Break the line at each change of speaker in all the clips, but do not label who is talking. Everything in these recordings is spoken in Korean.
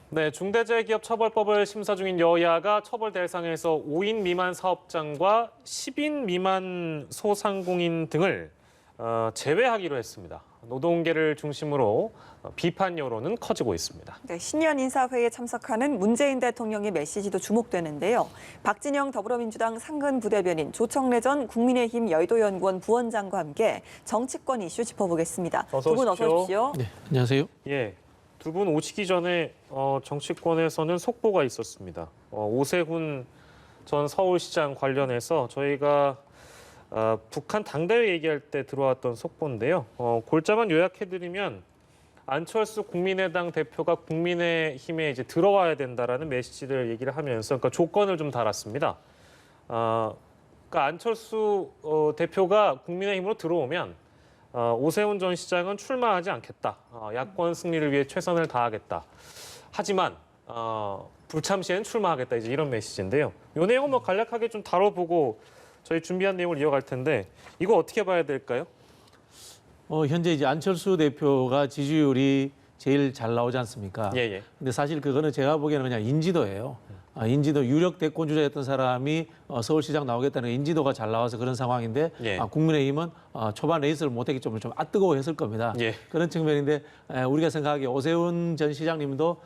네, 중대재해기업처벌법을 심사 중인 여야가 처벌 대상에서 5인 미만 사업장과 10인 미만 소상공인 등을 제외하기로 했습니다. 노동계를 중심으로 비판 여론은 커지고 있습니다.
네, 신년 인사회에 참석하는 문재인 대통령의 메시지도 주목되는데요. 박진영 더불어민주당 상근 부대변인, 조청래 전 국민의힘 여의도연구원 부원장과 함께 정치권 이슈 짚어보겠습니다. 두 분 어서 오십시오.
네, 안녕하세요.
예, 두 분 오시기 전에 정치권에서는 속보가 있었습니다. 오세훈 전 서울시장 관련해서 저희가 북한 당대회 얘기할 때 들어왔던 속보인데요. 골자만 요약해드리면 안철수 국민의당 대표가 국민의힘에 이제 들어와야 된다라는 메시지를 얘기를 하면서 그러니까 조건을 좀 달았습니다. 그러니까 안철수 대표가 국민의힘으로 들어오면 오세훈 전 시장은 출마하지 않겠다. 야권 승리를 위해 최선을 다하겠다. 하지만 불참 시에는 출마하겠다. 이제 이런 메시지인데요. 이 내용은 뭐 간략하게 좀 다뤄보고 저희 준비한 내용을 이어갈 텐데 이거 어떻게 봐야 될까요?
현재 이제 안철수 대표가 지지율이 제일 잘 나오지 않습니까?
예, 예.
근데 사실 그거는 제가 보기에는 그냥 인지도예요. 인지도 유력 대권 주자였던 사람이 서울시장 나오겠다는 인지도가 잘 나와서 그런 상황인데
예.
국민의힘은 초반 레이스를 못했기 때문에 좀 뜨거워했을 겁니다.
예.
그런 측면인데 우리가 생각하기에 오세훈 전 시장님도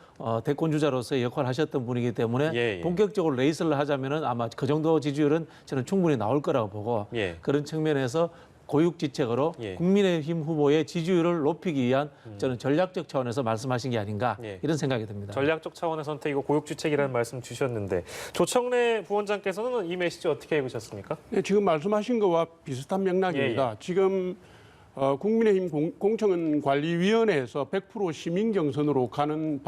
대권 주자로서의 역할을 하셨던 분이기 때문에
예, 예.
본격적으로 레이스를 하자면은 아마 그 정도 지지율은 저는 충분히 나올 거라고 보고
예.
그런 측면에서 고육지책으로
예.
국민의힘 후보의 지지율을 높이기 위한 저는 전략적 차원에서 말씀하신 게 아닌가
예.
이런 생각이 듭니다.
전략적 차원의 선택이고 고육주책이라는 말씀 주셨는데 조청래 부원장께서는 이 메시지 어떻게 읽으셨습니까?
네, 지금 말씀하신 것과 비슷한 맥락입니다.
예.
지금 국민의힘 공천관리위원회에서 100% 시민 경선으로 가는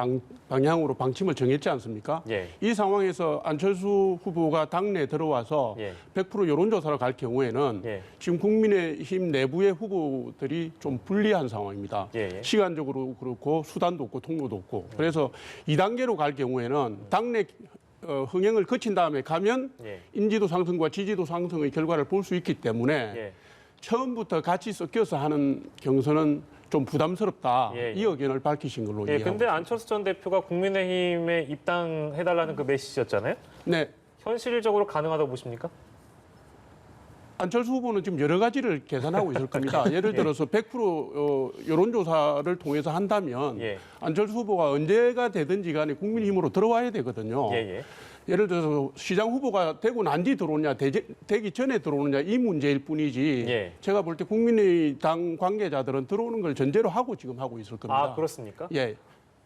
방향으로 방침을 정했지 않습니까?
예.
이 상황에서 안철수 후보가 당내에 들어와서
예.
100% 여론조사를 갈 경우에는
예.
지금 국민의힘 내부의 후보들이 좀 불리한 상황입니다.
예.
시간적으로 그렇고 수단도 없고 통로도 없고. 그래서 2단계로 갈 경우에는 당내 흥행을 거친 다음에 가면
예.
인지도 상승과 지지도 상승의 결과를 볼 수 있기 때문에
예.
처음부터 같이 섞여서 하는 경선은 좀 부담스럽다.
예, 예.
이 의견을 밝히신 걸로
예,
이해하고
근데
있습니다.
안철수 전 대표가 국민의힘에 입당해달라는 그 메시지였잖아요.
네,
현실적으로 가능하다고 보십니까?
안철수 후보는 지금 여러 가지를 계산하고 있을 겁니다. 예를 들어서 100% 여론조사를 통해서 한다면
예.
안철수 후보가 언제가 되든지 간에 국민의힘으로 들어와야 되거든요.
예, 예.
예를 들어서 시장 후보가 되고 난 뒤 들어오냐, 되기 전에 들어오느냐 이 문제일 뿐이지.
예.
제가 볼 때 국민의당 관계자들은 들어오는 걸 전제로 하고 지금 하고 있을 겁니다.
아, 그렇습니까?
예.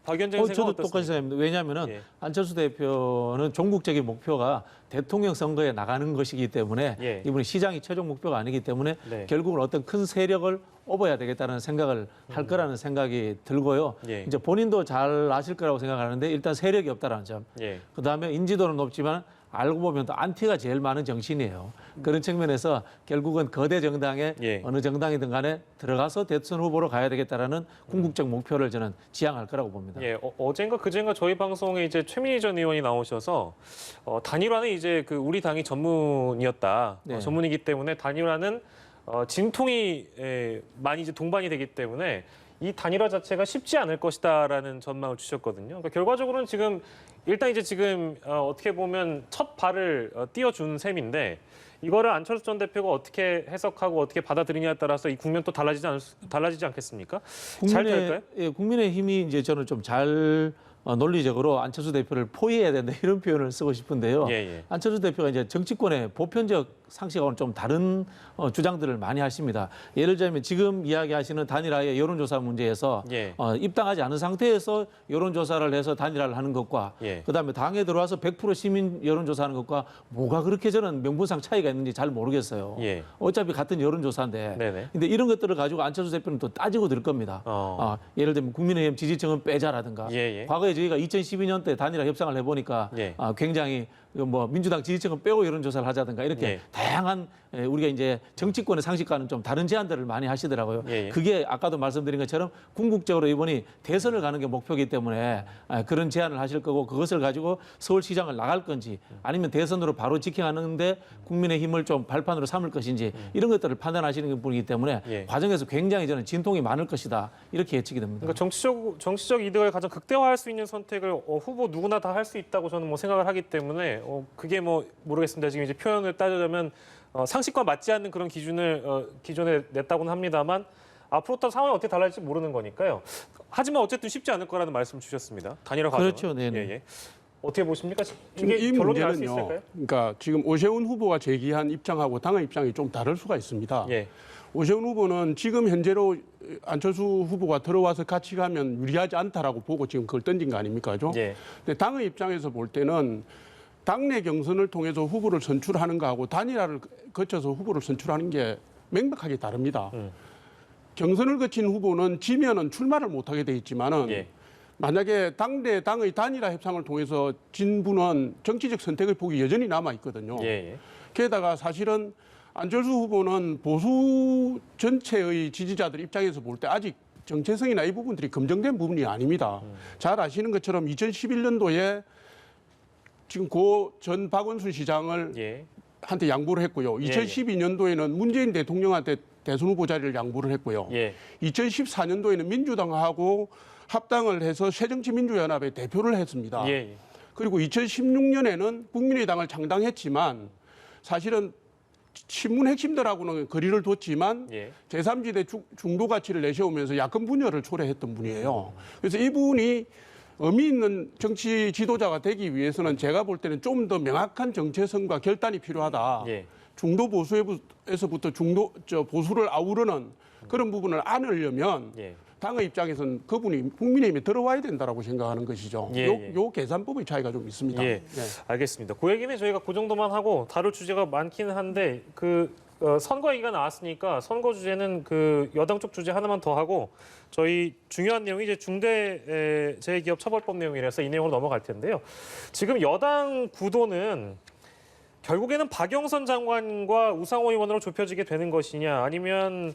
박 위원장님 생각
저도
어떻습니까?
똑같이 생각합니다. 왜냐하면
예.
안철수 대표는 종국적인 목표가 대통령 선거에 나가는 것이기 때문에
예.
이분이 시장이 최종 목표가 아니기 때문에
네.
결국은 어떤 큰 세력을 업어야 되겠다는 생각을 할 거라는 생각이 들고요.
예.
이제 본인도 잘 아실 거라고 생각하는데 일단 세력이 없다라는 점.
예.
그다음에 인지도는 높지만 알고 보면 또 안티가 제일 많은 정신이에요. 그런 측면에서 결국은 거대 정당에
예.
어느 정당이든 간에 들어가서 대선 후보로 가야 되겠다라는 궁극적 목표를 저는 지향할 거라고 봅니다.
예, 어젠가 그젠가 저희 방송에 이제 최민희 전 의원이 나오셔서 단일화는 이제 그 우리 당이 전문이었다.
네.
전문이기 때문에 단일화는 진통이 많이 이제 동반이 되기 때문에 이 단일화 자체가 쉽지 않을 것이다라는 전망을 주셨거든요. 그러니까 결과적으로는 지금 일단 이제 지금 어떻게 보면 첫 발을 띄워준 셈인데 이거를 안철수 전 대표가 어떻게 해석하고 어떻게 받아들이냐에 따라서 이 국면 또 달라지지 않겠습니까? 잘 될까요?
국민의힘이 이제 저는 좀 잘 논리적으로 안철수 대표를 포위해야 된다 이런 표현을 쓰고 싶은데요.
예, 예.
안철수 대표가 이제 정치권의 보편적 상식하고는 좀 다른 주장들을 많이 하십니다. 예를 들자면 지금 이야기하시는 단일화의 여론조사 문제에서
예.
입당하지 않은 상태에서 여론조사를 해서 단일화를 하는 것과
예.
그다음에 당에 들어와서 100% 시민 여론조사하는 것과 뭐가 그렇게 저는 명분상 차이가 있는지 잘 모르겠어요.
예.
어차피 같은 여론조사인데.
네네.
근데 이런 것들을 가지고 안철수 대표는 또 따지고 들 겁니다. 예를 들면 국민의힘 지지층은 빼자라든가.
예, 예.
과거에 저희가 2012년 때 단일화 협상을 해보니까
예.
굉장히 뭐 민주당 지지층은 빼고 여론조사를 하자든가 이렇게
예.
다양한 우리가 이제 정치권의 상식과는 좀 다른 제안들을 많이 하시더라고요.
예, 예.
그게 아까도 말씀드린 것처럼 궁극적으로 이번이 대선을 가는 게 목표이기 때문에 그런 제안을 하실 거고 그것을 가지고 서울시장을 나갈 건지 아니면 대선으로 바로 직행하는데 국민의힘을 좀 발판으로 삼을 것인지 이런 것들을 판단하시는 분이기 때문에
예.
과정에서 굉장히 저는 진통이 많을 것이다 이렇게 예측이 됩니다.
그러니까 정치적 이득을 가장 극대화할 수 있는 있는 선택을 후보 누구나 다 할 수 있다고 저는 뭐 생각을 하기 때문에 그게 뭐 모르겠습니다. 지금 이제 표현을 따지자면 상식과 맞지 않는 그런 기준을 기존에 냈다고는 합니다만 앞으로 또 상황이 어떻게 달라질지 모르는 거니까요. 하지만 어쨌든 쉽지 않을 거라는 말씀 주셨습니다. 단일화 과정.
그렇죠. 네네.
예, 예. 어떻게 보십니까?
지금
이게
이
결론이 날 수
문제는요.
있을까요?
그러니까 지금 오세훈 후보가 제기한 입장하고 당의 입장이 좀 다를 수가 있습니다.
예.
오세훈 후보는 지금 현재로 안철수 후보가 들어와서 같이 가면 유리하지 않다라고 보고 지금 그걸 던진 거 아닙니까? 그죠?
예.
근데 당의 입장에서 볼 때는 당내 경선을 통해서 후보를 선출하는 거하고 단일화를 거쳐서 후보를 선출하는 게 명백하게 다릅니다. 경선을 거친 후보는 지면은 출마를 못하게 돼 있지만은
예.
만약에 당의 단일화 협상을 통해서 진 분은 정치적 선택의 폭이 여전히 남아 있거든요.
예. 예.
게다가 사실은 안철수 후보는 보수 전체의 지지자들 입장에서 볼 때 아직 정체성이나 이 부분들이 검증된 부분이 아닙니다. 잘 아시는 것처럼 2011년도에 지금 고 전 박원순 시장을
예.
한테 양보를 했고요. 2012년도에는 문재인 대통령한테 대선 후보 자리를 양보를 했고요.
예.
2014년도에는 민주당하고 합당을 해서 새정치민주연합의 대표를 했습니다.
예. 예.
그리고 2016년에는 국민의당을 창당했지만 사실은 신문 핵심들하고는 거리를 뒀지만
예.
제3지대 중도 가치를 내세우면서 야권 분열을 초래했던 분이에요. 그래서 이분이 의미 있는 정치 지도자가 되기 위해서는 제가 볼 때는 좀 더 명확한 정체성과 결단이 필요하다.
예.
중도 보수에서부터 보수를 아우르는 그런 부분을 안으려면
예.
당의 입장에서는 그분이 국민의힘에 들어와야 된다라고 생각하는 것이죠.
예, 예.
요 계산법의 차이가 좀 있습니다.
예,
네.
알겠습니다. 그 얘기는 저희가 그 정도만 하고 다룰 주제가 많기는 한데 선거 얘기가 나왔으니까 선거 주제는 그 여당 쪽 주제 하나만 더 하고 저희 중요한 내용이 이제 중대재해기업처벌법 내용이라서 이 내용으로 넘어갈 텐데요. 지금 여당 구도는 결국에는 박영선 장관과 우상호 의원으로 좁혀지게 되는 것이냐 아니면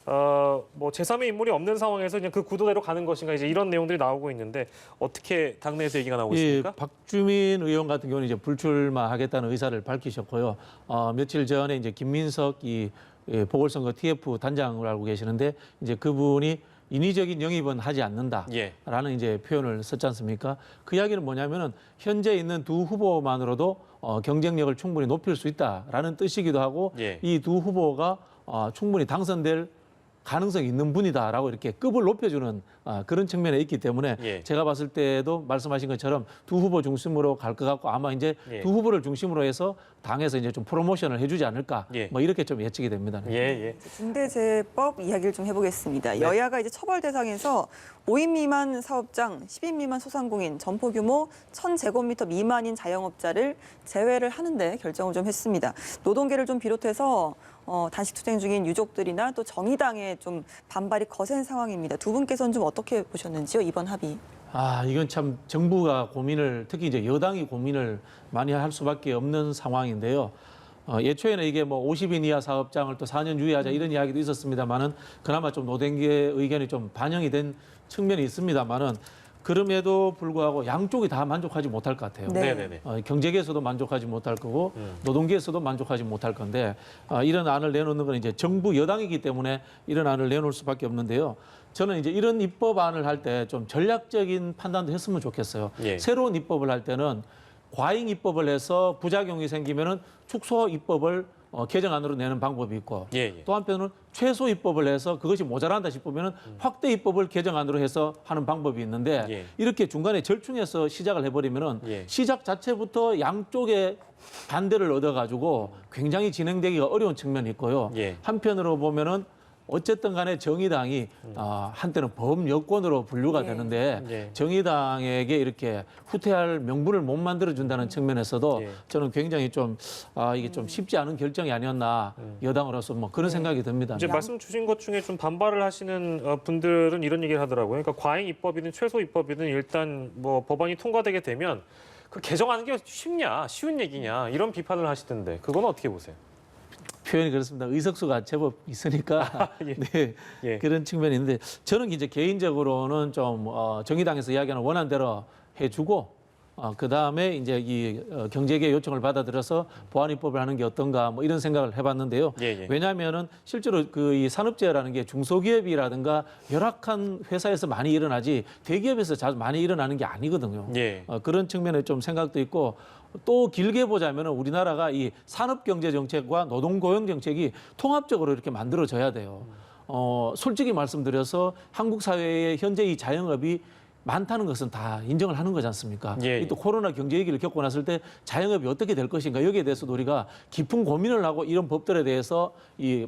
뭐 제3의 인물이 없는 상황에서 그냥 그 구도대로 가는 것인가 이제 이런 내용들이 나오고 있는데 어떻게 당내에서 얘기가 나오고 있습니까?
박주민 의원 같은 경우는 이제 불출마하겠다는 의사를 밝히셨고요. 며칠 전에 이제 김민석 보궐선거 TF 단장을 알고 계시는데 이제 그분이 인위적인 영입은 하지 않는다라는
예.
이제 표현을 썼지 않습니까? 그 이야기는 뭐냐면은 현재 있는 두 후보만으로도 경쟁력을 충분히 높일 수 있다라는 뜻이기도 하고
예.
이 두 후보가 충분히 당선될 가능성이 있는 분이다라고 이렇게 급을 높여주는 그런 측면에 있기 때문에
예.
제가 봤을 때도 말씀하신 것처럼 두 후보 중심으로 갈 것 같고 아마 이제
예.
두 후보를 중심으로 해서 당에서 이제 좀 프로모션을 해주지 않을까
예.
뭐 이렇게 좀 예측이 됩니다.
예, 예.
중대재해법 이야기를 좀 해보겠습니다.
네.
여야가 이제 처벌 대상에서 5인 미만 사업장, 10인 미만 소상공인, 점포 규모 1,000제곱미터 미만인 자영업자를 제외를 하는데 결정을 좀 했습니다. 노동계를 좀 비롯해서 단식 투쟁 중인 유족들이나 또 정의당의 좀 반발이 거센 상황입니다. 두 분께서는 좀 어떻게 보셨는지요, 이번 합의?
이건 참 정부가 고민을 특히 이제 여당이 고민을 많이 할 수밖에 없는 상황인데요. 예초에는 이게 뭐 50인 이하 사업장을 또 4년 유예하자 이런 이야기도 있었습니다만은 그나마 좀 노동계 의견이 좀 반영이 된 측면이 있습니다만은 그럼에도 불구하고 양쪽이 다 만족하지 못할 것 같아요.
네.
네네네.
경제계에서도 만족하지 못할 거고 노동계에서도 만족하지 못할 건데 이런 안을 내놓는 건 이제 정부 여당이기 때문에 이런 안을 내놓을 수밖에 없는데요. 저는 이제 이런 입법안을 할 때 좀 전략적인 판단도 했으면 좋겠어요.
예.
새로운 입법을 할 때는 과잉 입법을 해서 부작용이 생기면은 축소 입법을 개정안으로 내는 방법이 있고
예, 예.
또 한편으로는 최소 입법을 해서 그것이 모자란다 싶으면은 확대 입법을 개정안으로 해서 하는 방법이 있는데
예.
이렇게 중간에 절충해서 시작을 해버리면은
예.
시작 자체부터 양쪽의 반대를 얻어가지고 굉장히 진행되기가 어려운 측면이 있고요.
예.
한편으로 보면은 어쨌든 간에 정의당이 한때는 범여권으로 분류가
예.
되는데
예.
정의당에게 이렇게 후퇴할 명분을 못 만들어준다는 측면에서도
예.
저는 굉장히 좀 이게 좀 쉽지 않은 결정이 아니었나 여당으로서 뭐 그런 생각이 듭니다.
이제 말씀 주신 것 중에 좀 반발을 하시는 분들은 이런 얘기를 하더라고요. 그러니까 과잉 입법이든 최소 입법이든 일단 뭐 법안이 통과되게 되면 그 개정하는 게 쉽냐, 쉬운 얘기냐 이런 비판을 하시던데 그건 어떻게 보세요?
표현이 그렇습니다. 의석수가 제법 있으니까
예.
네,
예.
그런 측면이 있는데 저는 이제 개인적으로는 좀 정의당에서 이야기하는 원안대로 해주고 그다음에 이제 이 경제계 요청을 받아들여서 보안 입법을 하는 게 어떤가 뭐 이런 생각을 해봤는데요.
예.
왜냐하면은 실제로 그 이 산업재해라는 게 중소기업이라든가 열악한 회사에서 많이 일어나지 대기업에서 자주 많이 일어나는 게 아니거든요.
예.
그런 측면에 좀 생각도 있고 또 길게 보자면은 우리나라가 이 산업경제 정책과 노동고용 정책이 통합적으로 이렇게 만들어져야 돼요. 솔직히 말씀드려서 한국 사회의 현재 이 자영업이 많다는 것은 다 인정을 하는 거지 않습니까?
예.
또 코로나 경제 위기를 겪고 났을 때 자영업이 어떻게 될 것인가 여기에 대해서도 우리가 깊은 고민을 하고 이런 법들에 대해서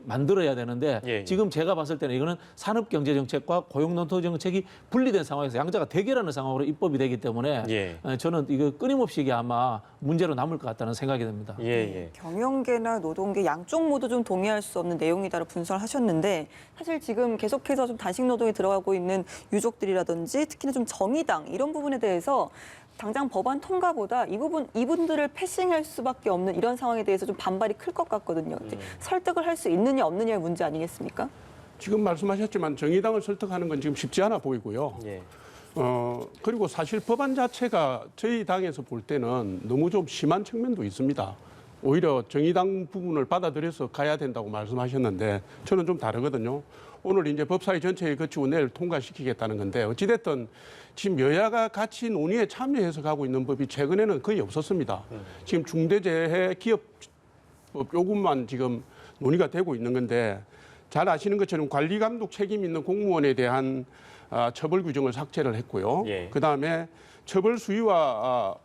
만들어야 되는데
예.
지금 제가 봤을 때는 이거는 산업경제정책과 고용노동정책이 분리된 상황에서 양자가 대결하는 상황으로 입법이 되기 때문에
예.
저는 이거 끊임없이 이게 아마 문제로 남을 것 같다는 생각이 듭니다.
예.
경영계나 노동계 양쪽 모두 좀 동의할 수 없는 내용이다라고 분석을 하셨는데 사실 지금 계속해서 좀 단식 노동에 들어가고 있는 유족들이라든지 특히나 좀 정의당 이런 부분에 대해서 당장 법안 통과보다 이분들을 패싱할 수밖에 없는 이런 상황에 대해서 좀 반발이 클 것 같거든요. 설득을 할 수 있느냐 없느냐의 문제 아니겠습니까?
지금 말씀하셨지만 정의당을 설득하는 건 지금 쉽지 않아 보이고요.
예.
그리고 사실 법안 자체가 저희 당에서 볼 때는 너무 좀 심한 측면도 있습니다. 오히려 정의당 부분을 받아들여서 가야 된다고 말씀하셨는데 저는 좀 다르거든요. 오늘 이제 법사위 전체에 거치고 내일 통과시키겠다는 건데 어찌됐든 지금 여야가 같이 논의에 참여해서 가고 있는 법이 최근에는 거의 없었습니다. 지금 중대재해 기업법 요것만 지금 논의가 되고 있는 건데 잘 아시는 것처럼 관리 감독 책임 있는 공무원에 대한 처벌 규정을 삭제를 했고요.
예.
그다음에 처벌 수위와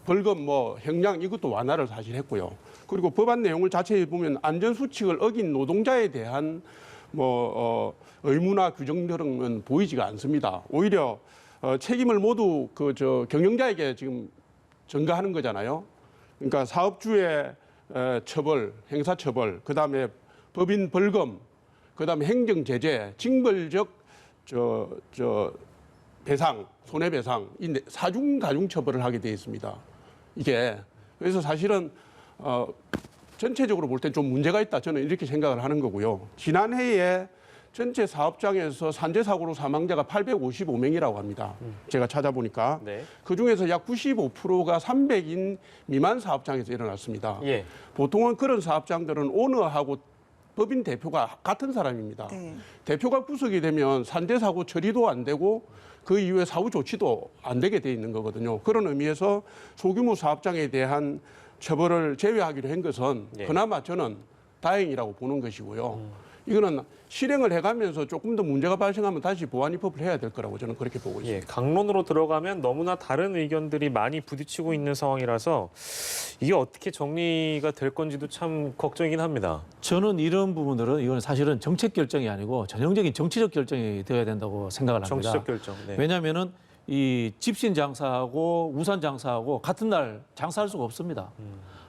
벌금 형량 이것도 완화를 사실 했고요. 그리고 법안 내용을 자세히 보면 안전수칙을 어긴 노동자에 대한 의무나 규정 등은 보이지가 않습니다. 오히려 책임을 모두 경영자에게 지금 전가하는 거잖아요. 그러니까 사업주의 처벌, 행사처벌, 그다음에 법인 벌금, 그다음에 행정 제재, 징벌적 배상, 손해배상, 이 사중 가중 처벌을 하게 되어 있습니다. 이게 그래서 사실은 전체적으로 볼 때 좀 문제가 있다. 저는 이렇게 생각을 하는 거고요. 지난해에 전체 사업장에서 산재 사고로 사망자가 855명이라고 합니다. 제가 찾아보니까
네.
그 중에서 약 95%가 300인 미만 사업장에서 일어났습니다.
예.
보통은 그런 사업장들은 오너하고 법인 대표가 같은 사람입니다.
네.
대표가 구속이 되면 산재 사고 처리도 안 되고 그 이후에 사후 조치도 안 되게 돼 있는 거거든요. 그런 의미에서 소규모 사업장에 대한 처벌을 제외하기로 한 것은
예.
그나마 저는 다행이라고 보는 것이고요. 이거는 실행을 해가면서 조금 더 문제가 발생하면 다시 보안 입법을 해야 될 거라고 저는 그렇게 보고 있습니다.
예, 강론으로 들어가면 너무나 다른 의견들이 많이 부딪히고 있는 상황이라서 이게 어떻게 정리가 될 건지도 참 걱정이긴 합니다. 저는
이런 부분들은 이건 사실은 정책 결정이 아니고 전형적인 정치적 결정이 되어야 된다고 생각을 합니다.
정치적 결정. 네.
왜냐하면은 이 집신 장사하고 우산 장사하고 같은 날 장사할 수가 없습니다.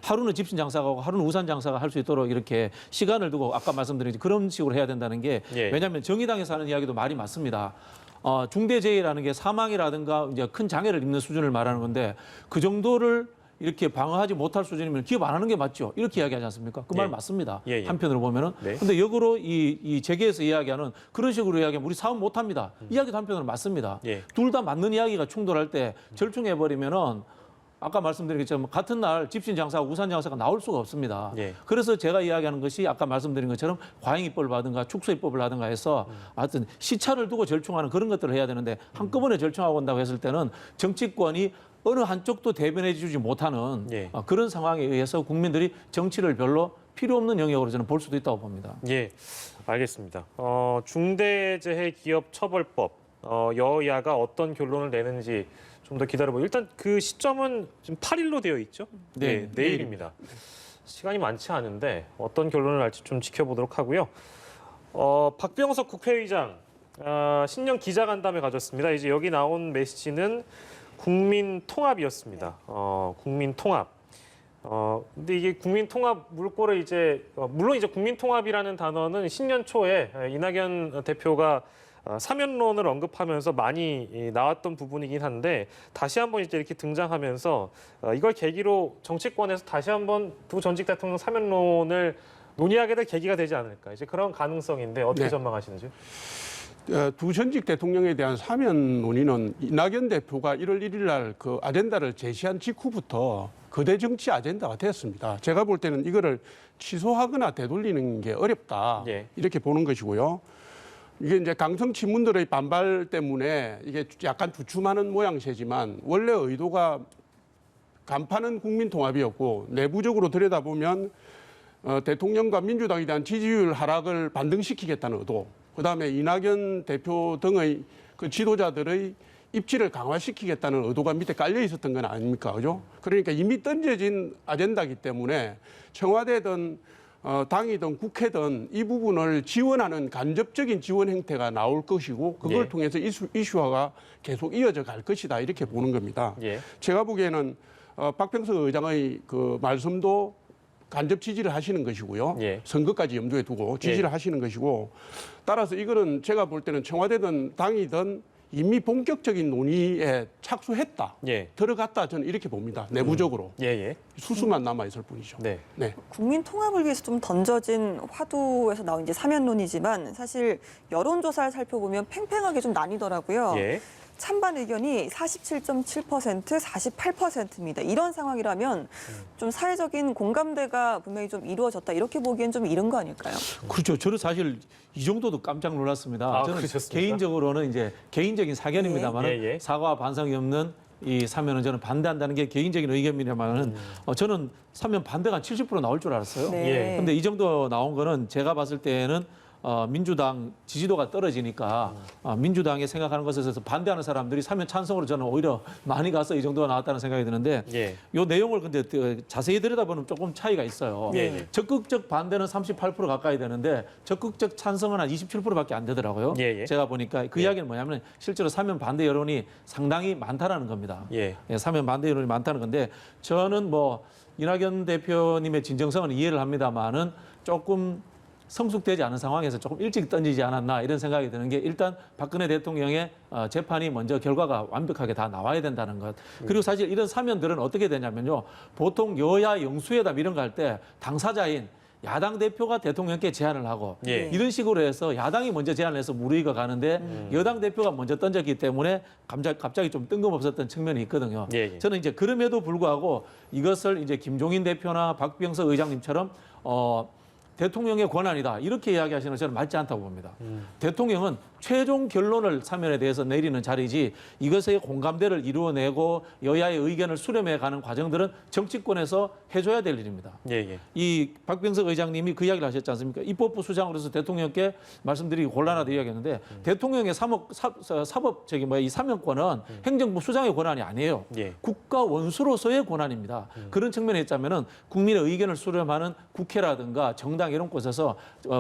하루는 집신 장사하고 하루는 우산 장사가 할 수 있도록 이렇게 시간을 두고 아까 말씀드린 그런 식으로 해야 된다는 게
예.
왜냐하면 정의당에서 하는 이야기도 말이 맞습니다. 중대재해라는 게 사망이라든가 이제 큰 장애를 입는 수준을 말하는 건데 그 정도를 이렇게 방어하지 못할 수준이면 기업 안 하는 게 맞죠. 이렇게 이야기하지 않습니까? 그 말
예.
맞습니다.
예.
한편으로 보면은.
네.
근데 역으로 이 재계에서 이야기하는 그런 식으로 이야기하면 우리 사업 못 합니다. 이야기도 한편으로 맞습니다.
예.
둘 다 맞는 이야기가 충돌할 때 절충해 버리면은 아까 말씀드린 것처럼 같은 날 집신 장사와 우산 장사가 나올 수가 없습니다.
예.
그래서 제가 이야기하는 것이 아까 말씀드린 것처럼 과잉입법을 하든가 축소입법을 하든가 해서 하여튼 시차를 두고 절충하는 그런 것들을 해야 되는데 한꺼번에 절충하고 온다고 했을 때는 정치권이 어느 한쪽도 대변해 주지 못하는
예.
그런 상황에 의해서 국민들이 정치를 별로 필요 없는 영역으로 저는 볼 수도 있다고 봅니다.
예, 알겠습니다. 중대재해기업처벌법 여야가 어떤 결론을 내는지 좀 더 기다려보고 일단 그 시점은 지금 8일로 되어 있죠?
네,
내일입니다. 시간이 많지 않은데 어떤 결론을 날지 좀 지켜보도록 하고요. 박병석 국회의장 신년 기자간담회 가졌습니다. 이제 여기 나온 메시지는 국민 통합이었습니다. 국민 통합. 근데 이게 국민 통합 물꼬를 이제 물론 이제 국민 통합이라는 단어는 신년 초에 이낙연 대표가 사면론을 언급하면서 많이 나왔던 부분이긴 한데 다시 한번 이제 이렇게 등장하면서 이걸 계기로 정치권에서 다시 한번 두 전직 대통령 사면론을 논의하게 될 계기가 되지 않을까 이제 그런 가능성인데 어떻게
네.
전망하시는지요?
두 전직 대통령에 대한 사면 논의는 이낙연 대표가 1월 1일 날 그 아젠다를 제시한 직후부터 거대 정치 아젠다가 됐습니다. 제가 볼 때는 이거를 취소하거나 되돌리는 게 어렵다.
예.
이렇게 보는 것이고요. 이게 이제 강성 친문들의 반발 때문에 이게 약간 주춤하는 모양새지만 원래 의도가 간판은 국민통합이었고 내부적으로 들여다보면 대통령과 민주당에 대한 지지율 하락을 반등시키겠다는 의도, 그다음에 이낙연 대표 등의 그 지도자들의 입지를 강화시키겠다는 의도가 밑에 깔려 있었던 건 아닙니까? 그죠? 그러니까 이미 던져진 아젠다이기 때문에 청와대든 당이든 국회든 이 부분을 지원하는 간접적인 지원 행태가 나올 것이고 그걸
예.
통해서 이슈화가 계속 이어져 갈 것이다 이렇게 보는 겁니다.
예.
제가 보기에는 박병석 의장의 그 말씀도 간접 지지를 하시는 것이고요.
예.
선거까지 염두에 두고 지지를 하시는 것이고 따라서 이거는 제가 볼 때는 청와대든 당이든 이미 본격적인 논의에 착수했다.
예.
들어갔다 저는 이렇게 봅니다. 내부적으로.
예.
수수만 남아있을 뿐이죠.
네.
네.
국민 통합을 위해서 좀 던져진 화두에서 나온 이제 사면론이지만 사실 여론조사를 살펴보면 팽팽하게 좀 나뉘더라고요.
예.
찬반 의견이 47.7%, 48%입니다. 이런 상황이라면 좀 사회적인 공감대가 분명히 좀 이루어졌다. 이렇게 보기엔 좀 이른 거 아닐까요?
그렇죠. 저는 사실 이 정도도 깜짝 놀랐습니다.
아,
저는
그러셨습니까?
개인적으로는 이제 개인적인 사견입니다만
예.
사과와 반성이 없는 이 사면은 저는 반대한다는 게 개인적인 의견입니다만은 저는 사면 반대가 한 70% 나올 줄 알았어요.
네.
근데 이 정도 나온 거는 제가 봤을 때는 민주당 지지도가 떨어지니까 민주당이 생각하는 것에 있어서 반대하는 사람들이 사면 찬성으로 저는 오히려 많이 가서 이 정도가 나왔다는 생각이 드는데
예.
이 내용을 근데 자세히 들여다보면 조금 차이가 있어요.
예.
적극적 반대는 38% 가까이 되는데 적극적 찬성은 한 27%밖에 안 되더라고요.
예.
제가 보니까 그 이야기는 뭐냐면 실제로 사면 반대 여론이 상당히 많다라는 겁니다.
예.
사면 반대 여론이 많다는 건데 저는 뭐 이낙연 대표님의 진정성은 이해를 합니다만은 조금 성숙되지 않은 상황에서 조금 일찍 던지지 않았나 이런 생각이 드는 게 일단 박근혜 대통령의 재판이 먼저 결과가 완벽하게 다 나와야 된다는 것. 그리고 사실 이런 사면들은 어떻게 되냐면요. 보통 여야 영수회담 이런 거 할 때 당사자인 야당 대표가 대통령께 제안을 하고
예.
이런 식으로 해서 야당이 먼저 제안을 해서 무르익어 가는데 여당 대표가 먼저 던졌기 때문에 갑자기 좀 뜬금없었던 측면이 있거든요.
예.
저는 이제 그럼에도 불구하고 이것을 이제 김종인 대표나 박병석 의장님처럼 대통령의 권한이다 이렇게 이야기하시는 건 저는 맞지 않다고 봅니다. 대통령은 최종 결론을 사면에 대해서 내리는 자리지 이것의 공감대를 이루어내고 여야의 의견을 수렴해가는 과정들은 정치권에서 해줘야 될 일입니다.
예.
이 박병석 의장님이 그 이야기를 하셨지 않습니까? 입법부 수장으로서 대통령께 말씀드리기 곤란하다 이야기했는데 대통령의 이 사면권은 행정부 수장의 권한이 아니에요.
예.
국가 원수로서의 권한입니다. 그런 측면에 있자면은 국민의 의견을 수렴하는 국회라든가 정당 이런 곳에서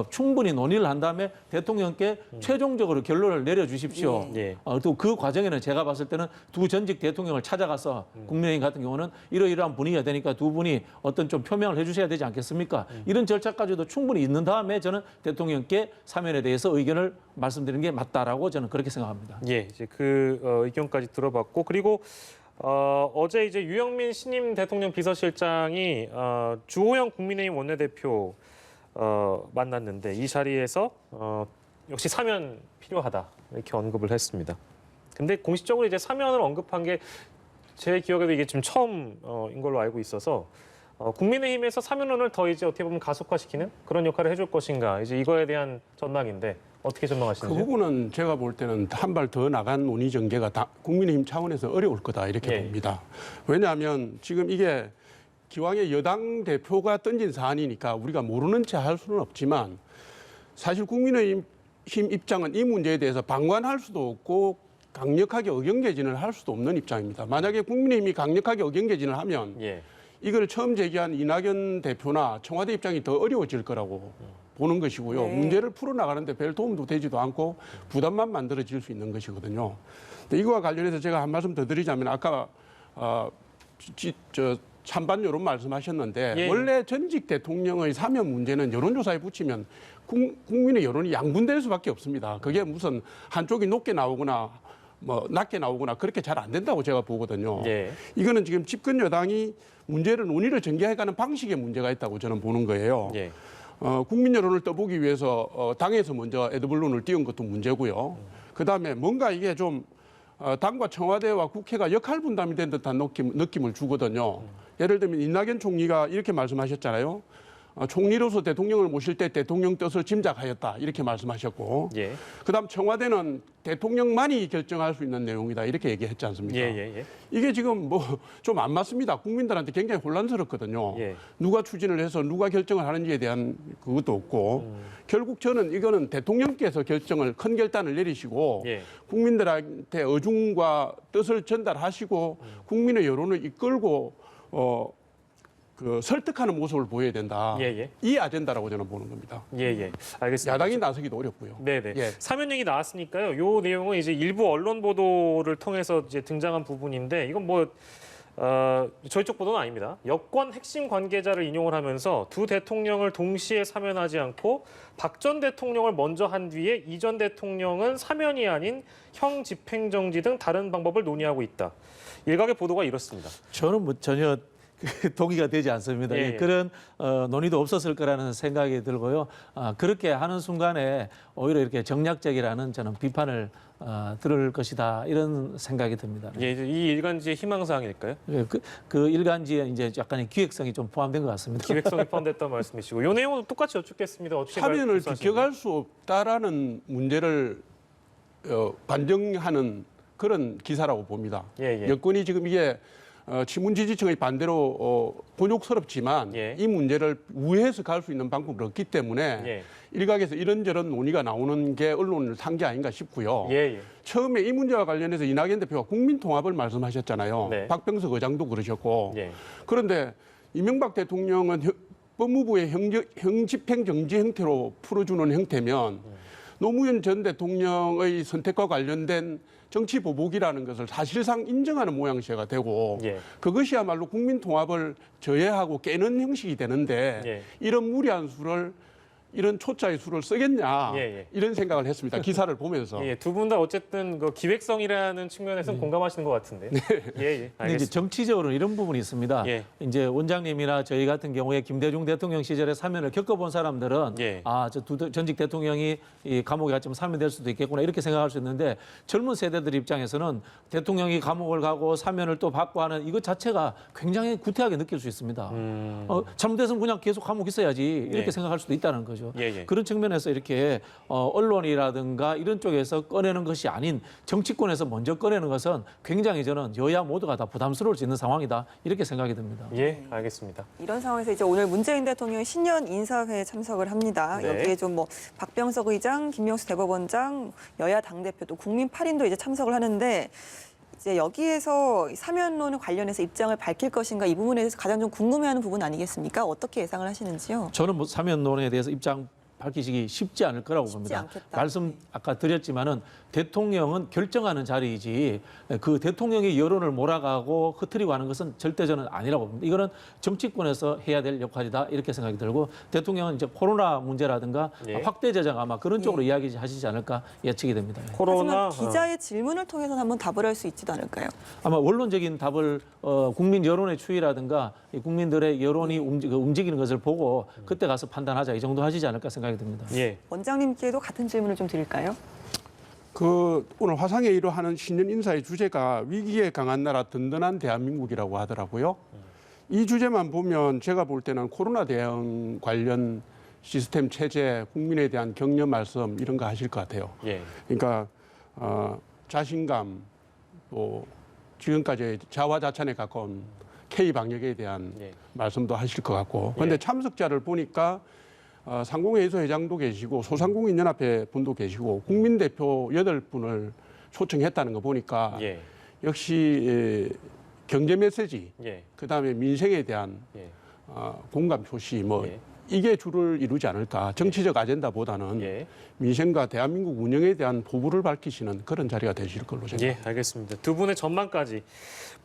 충분히 논의를 한 다음에 대통령께 최종적으로 결론을 내려주십시오.
예.
또 그 과정에는 제가 봤을 때는 두 전직 대통령을 찾아가서 국민의힘 같은 경우는 이러이러한 분위기가 되니까 두 분이 어떤 좀 표명을 해주셔야 되지 않겠습니까? 이런 절차까지도 충분히 있는 다음에 저는 대통령께 사면에 대해서 의견을 말씀드리는 게 맞다라고 저는 그렇게 생각합니다.
예. 이제 그 의견까지 들어봤고 그리고 어제 이제 유영민 신임 대통령 비서실장이 주호영 국민의힘 원내대표 만났는데 이 자리에서 역시 사면 필요하다 이렇게 언급을 했습니다. 근데 공식적으로 이제 사면을 언급한 게 제 기억에도 이게 지금 처음인 걸로 알고 있어서 국민의힘에서 사면론을 더 이제 어떻게 보면 가속화시키는 그런 역할을 해줄 것인가 이제 이거에 대한 전망인데 어떻게
그
전망하시는지?
부분은 제가 볼 때는 한 발 더 나간 논의 전개가 국민의힘 차원에서 어려울 거다 이렇게
예.
봅니다. 왜냐하면 지금 이게 기왕에 여당 대표가 던진 사안이니까 우리가 모르는 체 할 수는 없지만 사실 국민의힘 입장은 이 문제에 대해서 방관할 수도 없고 강력하게 의견 개진을 할 수도 없는 입장입니다. 만약에 국민의힘이 강력하게 의견 개진을 하면
예.
이걸 처음 제기한 이낙연 대표나 청와대 입장이 더 어려워질 거라고 보는 것이고요.
네.
문제를 풀어나가는데 별 도움도 되지도 않고 부담만 만들어질 수 있는 것이거든요. 근데 이거와 관련해서 제가 한 말씀 더 드리자면 아까 찬반 여론 말씀하셨는데
예.
원래 전직 대통령의 사면 문제는 여론조사에 붙이면 국민의 여론이 양분될 수밖에 없습니다. 그게 무슨 한쪽이 높게 나오거나 뭐 낮게 나오거나 그렇게 잘 안 된다고 제가 보거든요.
예.
이거는 지금 집권 여당이 문제를 논의를 전개해가는 방식에 문제가 있다고 저는 보는 거예요.
예.
국민 여론을 떠보기 위해서 당에서 먼저 에드벌룬을 띄운 것도 문제고요. 그다음에 뭔가 이게 좀 당과 청와대와 국회가 역할 분담이 된 듯한 느낌을 주거든요. 예를 들면 이낙연 총리가 이렇게 말씀하셨잖아요. 총리로서 대통령을 모실 때 대통령 뜻을 짐작하였다 이렇게 말씀하셨고,
예.
그다음 청와대는 대통령만이 결정할 수 있는 내용이다 이렇게 얘기했지 않습니까?
예.
이게 지금 뭐 좀 안 맞습니다. 국민들한테 굉장히 혼란스럽거든요.
예.
누가 추진을 해서 누가 결정을 하는지에 대한 그것도 없고, 결국 저는 이거는 대통령께서 큰 결단을 내리시고
예.
국민들한테 어중과 뜻을 전달하시고 국민의 여론을 이끌고 설득하는 모습을 보여야 된다.
예.
이 아젠다라고 저는 보는 겁니다.
예. 알겠습니다.
야당이 나서기도 어렵고요.
네네.
예.
사면 얘기 나왔으니까요. 요 내용은 이제 일부 언론 보도를 통해서 이제 등장한 부분인데 이건 뭐 저희 쪽 보도는 아닙니다. 여권 핵심 관계자를 인용을 하면서 두 대통령을 동시에 사면하지 않고 박 전 대통령을 먼저 한 뒤에 이 전 대통령은 사면이 아닌 형 집행정지 등 다른 방법을 논의하고 있다. 일각의 보도가 이렇습니다.
저는 뭐 전혀 동의가 되지 않습니다.
예.
그런 논의도 없었을 거라는 생각이 들고요. 그렇게 하는 순간에 오히려 이렇게 정략적이라는 저는 비판을 들을 것이다 이런 생각이 듭니다.
예, 이 일간지의 희망사항일까요?
그 일간지에 이제 약간의 기획성이 좀 포함된 것 같습니다.
기획성이 포함됐다는 말씀이시고 이 내용은 똑같이 여쭙겠습니다. 어떻게
사면을
말씀하시는지.
비껴갈 수 없다라는 문제를 반증하는 그런 기사라고 봅니다.
예.
여권이 지금 이게 친문 지지층의 반대로 곤욕스럽지만
예.
이 문제를 우회해서 갈 수 있는 방법이 없기 때문에
예.
일각에서 이런저런 논의가 나오는 게 언론을 산 게 아닌가 싶고요.
예.
처음에 이 문제와 관련해서 이낙연 대표가 국민통합을 말씀하셨잖아요.
네.
박병석 의장도 그러셨고.
예.
그런데 이명박 대통령은 법무부의 형집행정지 형태로 풀어주는 형태면 노무현 전 대통령의 선택과 관련된 정치 보복이라는 것을 사실상 인정하는 모양새가 되고
예.
그것이야말로 국민 통합을 저해하고 깨는 형식이 되는데
예.
이런 무리한 수를 이런 초짜의 수를 쓰겠냐
예.
이런 생각을 했습니다. 기사를 보면서.
예, 두 분 다 어쨌든 그 기획성이라는 측면에서는 공감하시는 것 같은데. 예.
근데 이제
알겠습니다.
정치적으로는 이런 부분이 있습니다.
예.
이제 원장님이나 저희 같은 경우에 김대중 대통령 시절에 사면을 겪어본 사람들은
예.
저 전직 대통령이 이 감옥에 갇히면 사면될 수도 있겠구나 이렇게 생각할 수 있는데 젊은 세대들 입장에서는 대통령이 감옥을 가고 사면을 또 받고 하는 이것 자체가 굉장히 구태하게 느낄 수 있습니다. 잘못해서는 그냥 계속 감옥 있어야지 이렇게
예.
생각할 수도 있다는 거죠.
예.
그런 측면에서 이렇게 언론이라든가 이런 쪽에서 꺼내는 것이 아닌 정치권에서 먼저 꺼내는 것은 굉장히 저는 여야 모두가 다 부담스러울 수 있는 상황이다 이렇게 생각이 듭니다.
예, 알겠습니다.
이런 상황에서 이제 오늘 문재인 대통령이 신년 인사회에 참석을 합니다.
네.
여기에 좀 뭐 박병석 의장, 김명수 대법원장, 여야 당대표 또 국민 8인도 이제 참석을 하는데 이제 여기에서 사면론 관련해서 입장을 밝힐 것인가 이 부분에 대해서 가장 좀 궁금해하는 부분 아니겠습니까? 어떻게 예상을 하시는지요?
저는 뭐 사면론에 대해서 입장 밝히시기 쉽지 않을 거라고
쉽지
봅니다.
않겠다.
말씀 아까 드렸지만은 대통령은 결정하는 자리이지 그 대통령이 여론을 몰아가고 흐트리고 하는 것은 절대 저는 아니라고 봅니다. 이거는 정치권에서 해야 될 역할이다 이렇게 생각이 들고 대통령은 이제 코로나 문제라든가
예.
확대 재정 아마 그런 쪽으로 이야기하시지 않을까 예측이 됩니다.
코로나
하지만 기자의 질문을 통해서 한번 답을 할 수 있지도 않을까요?
아마 원론적인 답을 국민 여론의 추이라든가 이 국민들의 여론이 움직이는 것을 보고 그때 가서 판단하자 이 정도 하시지 않을까 생각이 듭니다.
예.
원장님께도 같은 질문을 좀 드릴까요?
오늘 화상회의로 하는 신년 인사의 주제가 위기에 강한 나라 든든한 대한민국이라고 하더라고요. 이 주제만 보면 제가 볼 때는 코로나 대응 관련 시스템 체제, 국민에 대한 격려 말씀 이런 거 하실 것 같아요.
예.
그러니까 자신감 또 지금까지 자화자찬에 가까운 K 방역에 대한
예.
말씀도 하실 것 같고. 그런데 참석자를 보니까 상공회의소 회장도 계시고 소상공인연합회 분도 계시고 국민대표 8분을 초청했다는 거 보니까
예.
역시 경제 메시지,
예.
그다음에 민생에 대한
예.
공감 표시
예.
이게 주를 이루지 않을까. 정치적 아젠다보다는
예.
민생과 대한민국 운영에 대한 포부를 밝히시는 그런 자리가 되실 걸로 생각합니다.
예, 알겠습니다. 두 분의 전망까지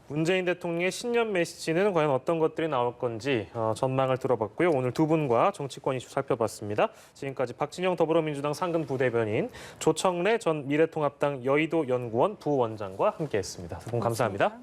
문재인 대통령의 신년 메시지는 과연 어떤 것들이 나올 건지 전망을 들어봤고요. 오늘 두 분과 정치권 이슈 살펴봤습니다. 지금까지 박진영 더불어민주당 상근 부대변인, 조청래 전 미래통합당 여의도 연구원 부원장과 함께했습니다. 두 분 감사합니다.